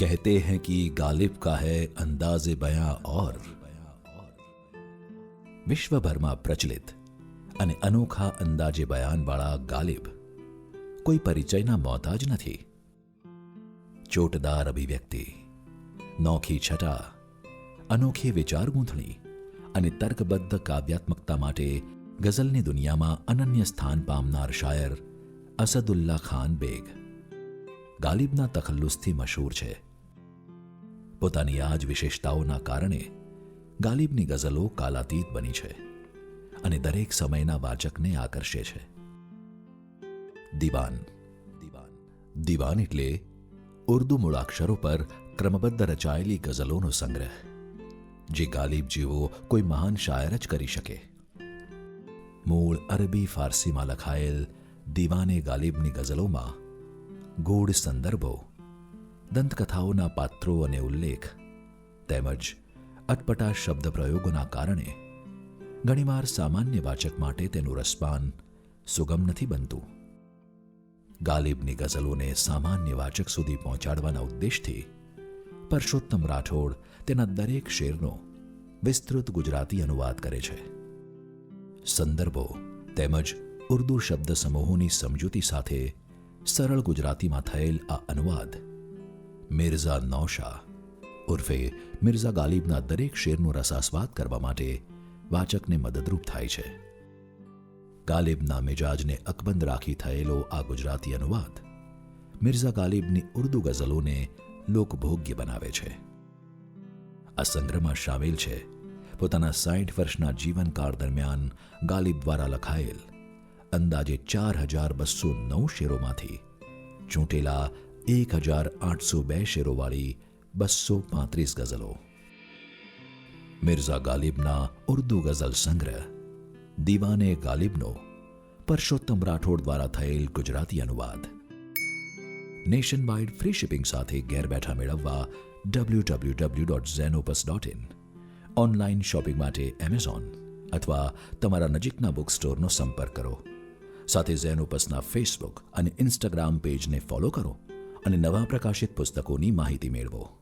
कहते हैं कि गालिब का है अंदाज़े बयां और વિશ્વભરમાં પ્રચલિત અને અનોખા અંદાજે બયાનવાળા ગાલિબ કોઈ પરિચયના મોહતાજ નથી. ચોટદાર અભિવ્યક્તિ, નોખી છટા, અનોખી વિચાર ગૂંથણી અને તર્કબદ્ધ કાવ્યાત્મકતા માટે ગઝલની દુનિયામાં અનન્ય સ્થાન પામનાર શાયર અસદુલ્લા ખાન બેગ ગાલિબના તખલ્લુસથી મશહૂર છે. પોતાની આ જ વિશેષતાઓના કારણે ગાલિબની ગઝલો કાલાતીત બની છે અને દરેક સમયના વાચકને આકર્ષે છે. દીવાન દીવાન એટલે ઉર્દુ મૂળાક્ષરો પર ક્રમબદ્ધ રચાયેલી ગઝલોનો સંગ્રહ, જે ગાલિબ જેવો કોઈ મહાન શાયર જ કરી શકે. મૂળ અરબી ફારસીમાં લખાયેલ દીવાને ગાલિબની ગઝલોમાં ગૂઢ સંદર્ભો, દંતકથાઓના પાત્રો અને ઉલ્લેખ તેમજ અટપટા શબ્દ પ્રયોગોના કારણે ઘણીવાર સામાન્ય વાચક માટે તેનું રસપાન સુગમ નથી બનતું. ગાલિબની ગઝલોને સામાન્ય વાચક સુધી પહોંચાડવાના ઉદ્દેશથી પરસોત્તમ રાઠોડ તેના દરેક શેરનો વિસ્તૃત ગુજરાતી અનુવાદ કરે છે. સંદર્ભો તેમજ ઉર્દુ શબ્દ સમૂહોની સમજૂતી સાથે સરળ ગુજરાતીમાં થયેલ આ અનુવાદ મિર્ઝા નૌશા ઉર્ફે મિર્ઝા ગાલિબના દરેક શેરનો રસાસ્વાદ કરવા માટે વાચકને મદદરૂપ થાય છે. ગાલિબના મિજાજને અકબંધ રાખી થયેલો આ ગુજરાતી અનુવાદ મિર્ઝા ગાલિબની ઉર્દુ ગઝલોને લોકભોગ્ય બનાવે છે. આ સંગ્રહમાં શામેલ છે પોતાના 60 વર્ષના જીવનકાળ દરમિયાન ગાલિબ દ્વારા લખાયેલ અંદાજે 4209 શેરોમાંથી ચૂંટેલા 1802 શેરોવાળી 235 ગઝલો. મિર્ઝા ગાલિબના ઉર્દુ ગઝલ સંગ્રહ દીવાને ગાલિબનો પરસોત્તમ રાઠોડ દ્વારા થયેલ ગુજરાતી અનુવાદ નેશન વાઇડ ફ્રી શિપિંગ સાથે ઘેર બેઠા મેળવવા www.zenopus.in, ઓનલાઈન શોપિંગ માટે એમેઝોન અથવા તમારા નજીકના બુક સ્ટોરનો સંપર્ક કરો. સાથે ઝેનોપસના ફેસબુક અને ઇન્સ્ટાગ્રામ પેજને ફોલો કરો અને નવા પ્રકાશિત પુસ્તકોની માહિતી મેળવો.